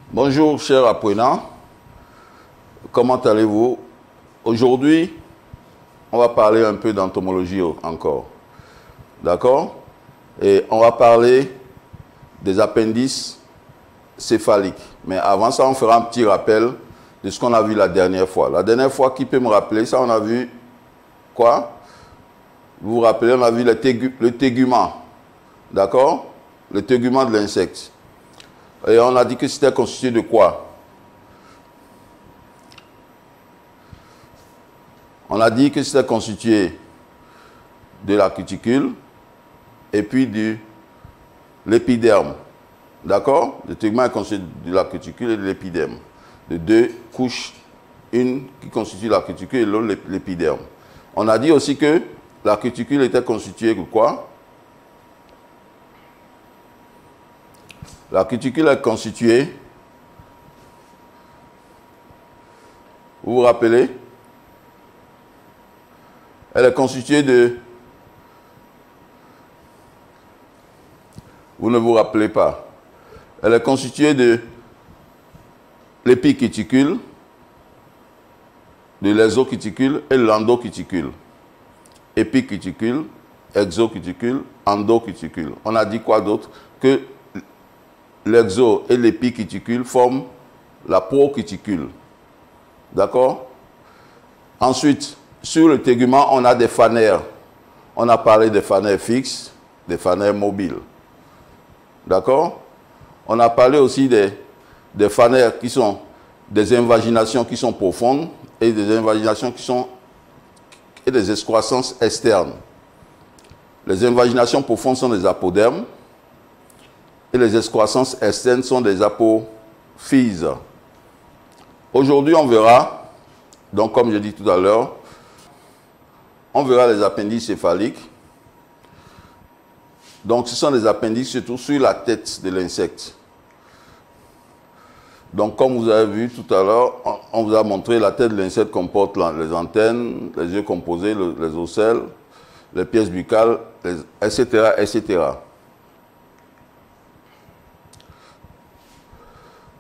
Bonjour chers apprenants, comment allez-vous? Aujourd'hui, on va parler un peu d'entomologie encore, d'accord? Et on va parler des appendices céphaliques. Mais avant ça, on fera un petit rappel de ce qu'on a vu la dernière fois. La dernière fois, qui peut me rappeler ça? On a vu quoi? Vous vous rappelez, on a vu le tégument, d'accord? Le tégument de l'insecte. Et on a dit que c'était constitué de quoi? On a dit que c'était constitué de la cuticule et puis de l'épiderme. D'accord? Le tégument est constitué de la cuticule et de l'épiderme. De deux couches, une qui constitue la cuticule et l'autre l'épiderme. On a dit aussi que la cuticule était constituée de quoi? La cuticule est constituée, vous vous rappelez? Elle est constituée de... Vous ne vous rappelez pas. Elle est constituée de l'épicuticule, de l'exocuticule et de l'endocuticule. Épicuticule, exocuticule, endocuticule. On a dit quoi d'autre? Que l'exo et l'épicuticule forment la procuticule. D'accord? Ensuite, sur le tégument, on a des fanères. On a parlé des fanères fixes, des fanères mobiles. D'accord? On a parlé aussi des fanères qui sont des invaginations qui sont profondes et des invaginations qui sont et des excroissances externes. Les invaginations profondes sont des apodermes et les excroissances externes sont des apophyses. Aujourd'hui, on verra, donc comme je dis tout à l'heure, on verra les appendices céphaliques. Donc, ce sont des appendices surtout sur la tête de l'insecte. Donc, comme vous avez vu tout à l'heure, on vous a montré la tête de l'insecte comporte les antennes, les yeux composés, les ocelles, les pièces buccales, etc., etc.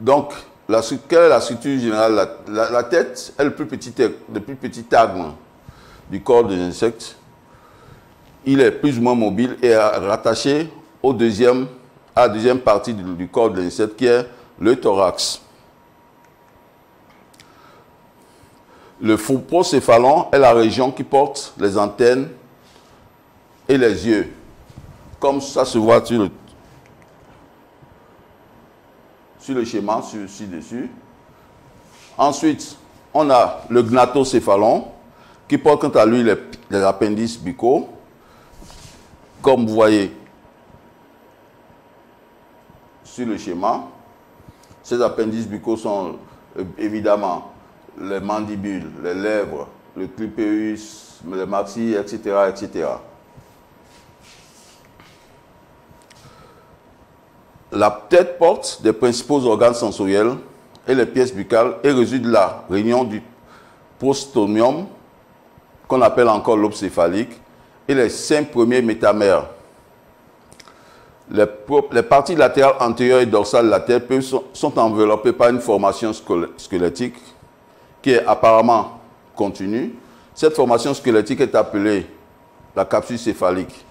Donc, quelle est la structure générale? La tête est le plus petit agme du corps de l'insecte. Il est plus ou moins mobile et rattaché à la deuxième partie du corps de l'insecte qui est le thorax. Le procéphalon est la région qui porte les antennes et les yeux. Comme ça se voit sur le schéma, ci-dessus. Ensuite, on a le gnatocéphalon qui porte quant à lui les appendices buccaux. Comme vous voyez sur le schéma, ces appendices buccaux sont évidemment les mandibules, les lèvres, le clypeus, les maxilles, etc., etc. La tête porte des principaux organes sensoriels et les pièces buccales et résulte de la réunion du prostomium, qu'on appelle encore lobe céphalique, et les 5 premiers métamères. Les parties latérales antérieures et dorsales de la tête sont enveloppées par une formation squelettique qui est apparemment continue. Cette formation squelettique est appelée la capsule céphalique.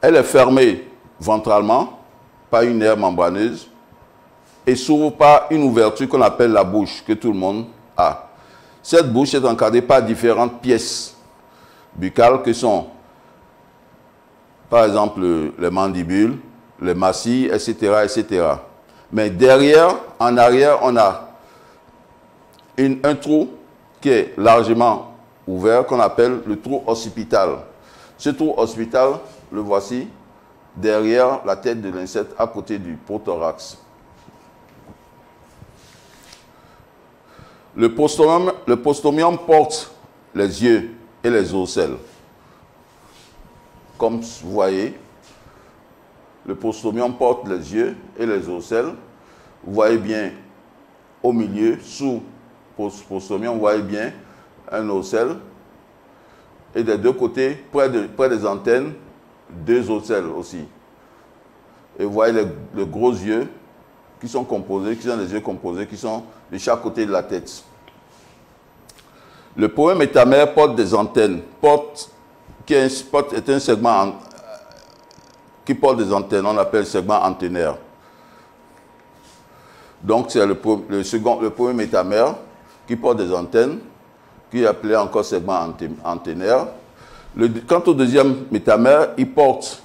Elle est fermée ventralement par une aire membraneuse et s'ouvre par une ouverture qu'on appelle la bouche, que tout le monde a. Cette bouche est encadrée par différentes pièces buccales que sont, par exemple, les mandibules, les macilles, etc., etc. Mais derrière, en arrière, on a un trou qui est largement ouvert, qu'on appelle le trou occipital. Ce trou occipital, le voici, derrière la tête de l'insecte, à côté du prothorax. Le prostomium porte les yeux et les ocelles. Comme vous voyez, le prostomium porte les yeux et les ocelles. Vous voyez bien au milieu, sous prostomium, vous voyez bien un ocelle. Et des deux côtés, près des antennes, 2 ocelles aussi. Et vous voyez les gros yeux qui sont composés, qui sont des yeux composés, qui sont de chaque côté de la tête. Le premier métamère porte des antennes, est un segment qui porte des antennes, on appelle le segment antennaire. Donc c'est le premier métamère qui porte des antennes, qui est appelé encore segment antennaire. Quant au deuxième métamère, il porte,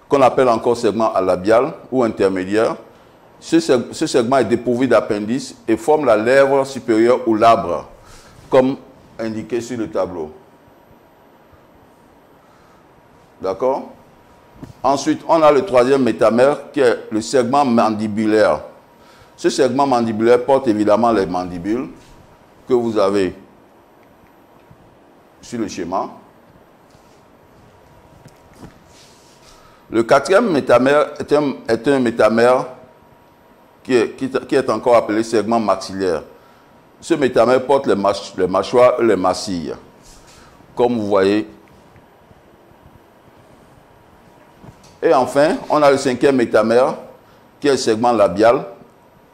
qu'on appelle encore segment alabial ou intermédiaire. Ce segment est dépourvu d'appendice et forme la lèvre supérieure ou labre, comme indiqué sur le tableau. D'accord? Ensuite, on a le troisième métamère qui est le segment mandibulaire. Ce segment mandibulaire porte évidemment les mandibules que vous avez sur le schéma. Le quatrième métamère est un métamère qui est encore appelé segment maxillaire. Ce métamère porte les mâchoires et les macilles, comme vous voyez. Et enfin, on a le cinquième métamère, qui est le segment labial,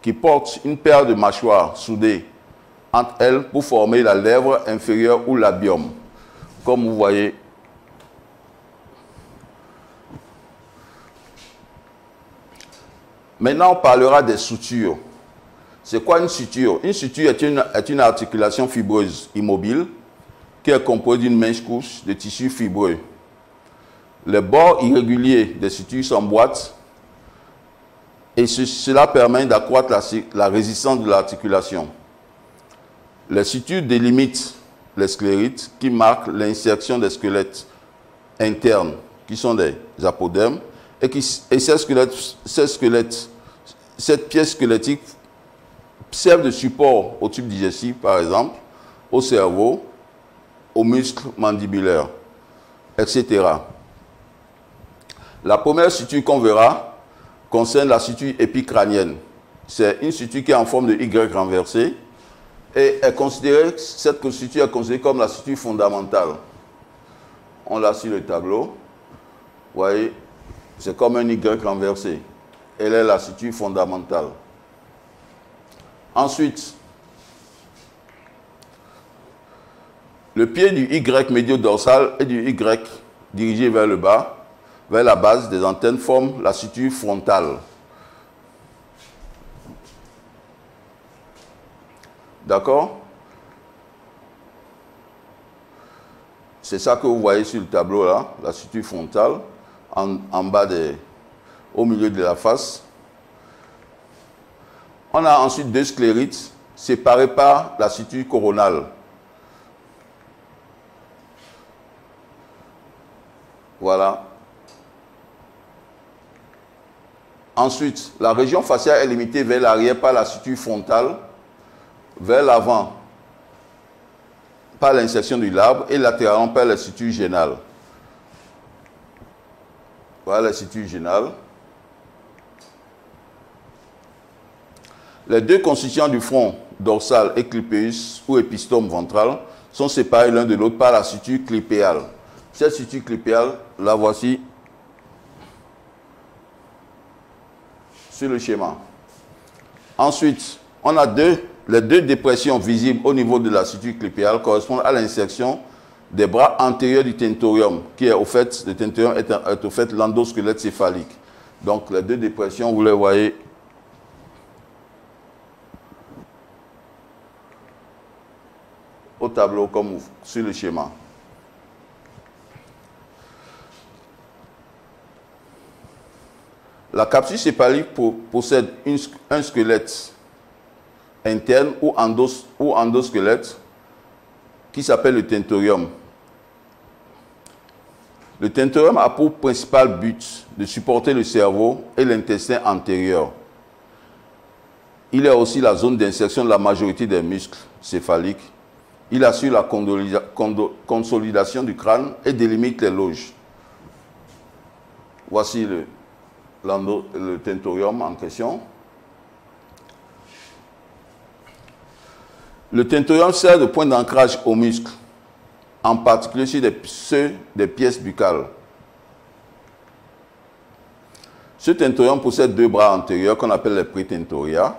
qui porte une paire de mâchoires soudées entre elles pour former la lèvre inférieure ou labium, comme vous voyez. Maintenant, on parlera des sutures. C'est quoi une suture? Une suture est une articulation fibreuse immobile qui est composée d'une mince couche de tissu fibreux. Les bords irréguliers des sutures s'emboîtent et cela permet d'accroître la résistance de l'articulation. Les sutures délimitent les sclérites qui marquent l'insertion des squelettes internes qui sont des apodermes cette pièce squelettique sert de support au tube digestif par exemple, au cerveau, aux muscles mandibulaires, etc. La première suture qu'on verra concerne la suture épicrânienne. C'est une suture qui est en forme de Y renversé et cette suture est considérée comme la suture fondamentale. On l'a sur le tableau. Vous voyez, c'est comme un Y renversé. Elle est la suture fondamentale. Ensuite, le pied du Y médio-dorsal et du Y dirigé vers le bas, vers la base des antennes, forment la suture frontale. D'accord? C'est ça que vous voyez sur le tableau là, la suture frontale, en bas au milieu de la face. On a ensuite deux sclérites séparés par la suture coronale. Voilà. Ensuite, la région faciale est limitée vers l'arrière par la suture frontale, vers l'avant par l'insertion du labre et latéralement par la suture génale. Voilà la suture génale. Les deux constituants du front dorsal et clipéus ou épistome ventral sont séparés l'un de l'autre par la suture clipéale. Cette suture clipéale, la voici sur le schéma. Ensuite, on a les deux dépressions visibles au niveau de la suture clipéale correspondent à l'insertion des bras antérieurs du tentorium, qui est au fait, le tentorium est au fait l'endosquelette céphalique. Donc les deux dépressions, vous les voyez au tableau comme sur le schéma. La capsule céphalique possède un squelette interne ou endosquelette qui s'appelle le tentorium. Le tentorium a pour principal but de supporter le cerveau et l'intestin antérieur. Il est aussi la zone d'insertion de la majorité des muscles céphaliques. Il assure la consolidation du crâne et délimite les loges. Voici le tentorium en question. Le tentorium sert de point d'ancrage aux muscles, en particulier sur ceux des pièces buccales. Ce tentorium possède deux bras antérieurs qu'on appelle les prétentoria.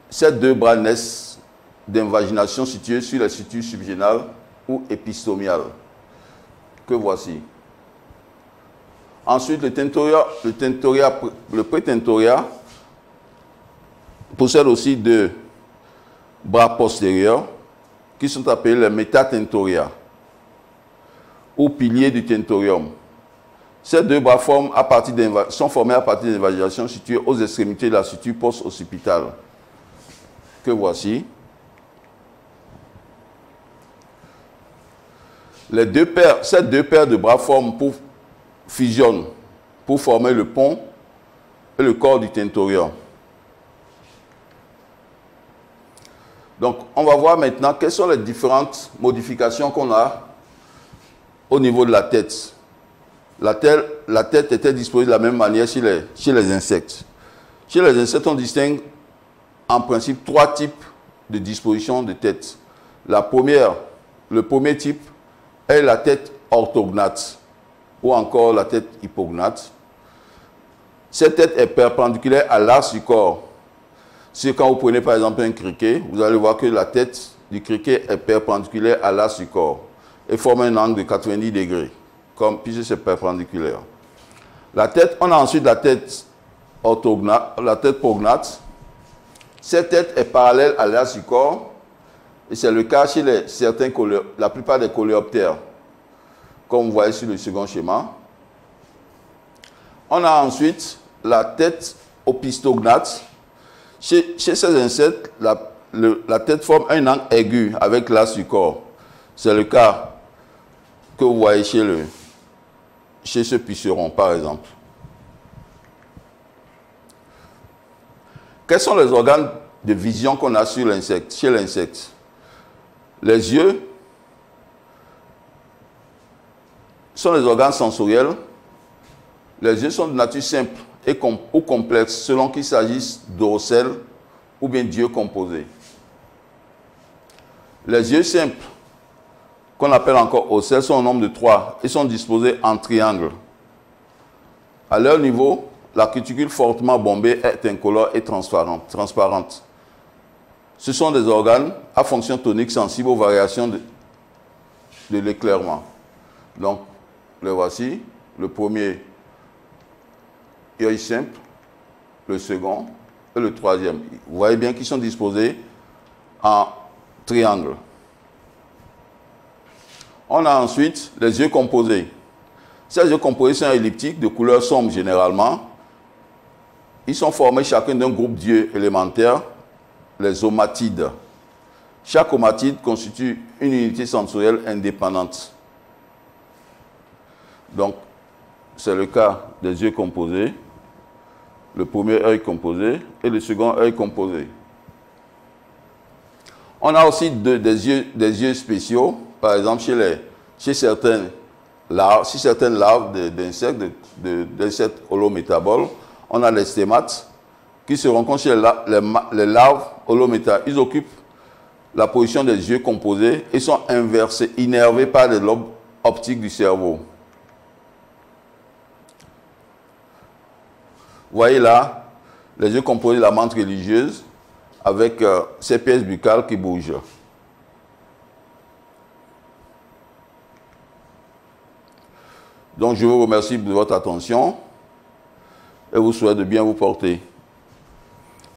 Ces deux bras naissent d'invagination située sur les sutures subgénales ou épistomiales, que voici. Ensuite, le prétentoria possède aussi deux bras postérieurs qui sont appelés les métatentoria ou piliers du tentorium. Ces deux bras sont formés à partir d'invaginations situées aux extrémités de la suture post-occipitale, que voici. Ces deux paires de bras fusionnent pour former le pont et le corps du tentorium. Donc, on va voir maintenant quelles sont les différentes modifications qu'on a au niveau de la tête. La tête était disposée de la même manière chez les insectes. Chez les insectes, on distingue en principe trois types de disposition de tête. Le premier type est la tête orthognate ou encore la tête hypognate. Cette tête est perpendiculaire à l'axe du corps. Si quand vous prenez par exemple un criquet, vous allez voir que la tête du criquet est perpendiculaire à l'axe du corps et forme un angle de 90 degrés, puisque c'est perpendiculaire. On a ensuite la tête orthognate, la tête prognate. Cette tête est parallèle à l'axe du corps et c'est le cas chez la plupart des coléoptères, comme vous voyez sur le second schéma. On a ensuite la tête opistognate. Chez ces insectes, la tête forme un angle aigu avec l'axe du corps. C'est le cas que vous voyez chez ce puceron, par exemple. Quels sont les organes de vision qu'on a chez l'insecte? Les yeux sont les organes sensoriels. Les yeux sont de nature simple ou complexe, selon qu'il s'agisse d'ocelles ou bien d'yeux composés. Les yeux simples, qu'on appelle encore ocelles, sont au nombre de 3 et sont disposés en triangle. À leur niveau, la cuticule fortement bombée est incolore et transparente. Ce sont des organes à fonction tonique sensible aux variations de l'éclairement. Donc, le voici, le premier œil simple, le second et le troisième. Vous voyez bien qu'ils sont disposés en triangle. On a ensuite les yeux composés. Ces yeux composés sont elliptiques, de couleur sombre généralement. Ils sont formés chacun d'un groupe d'yeux élémentaires, les omatides. Chaque omatide constitue une unité sensorielle indépendante. Donc, c'est le cas des yeux composés, le premier œil composé et le second œil composé. On a aussi des yeux spéciaux, par exemple chez certaines larves d'insectes, d'insectes holométaboles, on a les stémates qui se rencontrent chez les larves holométaboles. Ils occupent la position des yeux composés et sont inversés, innervés par les lobes optiques du cerveau. Vous voyez là, les yeux composés de la menthe religieuse avec ces pièces buccales qui bougent. Donc je vous remercie de votre attention et vous souhaite de bien vous porter.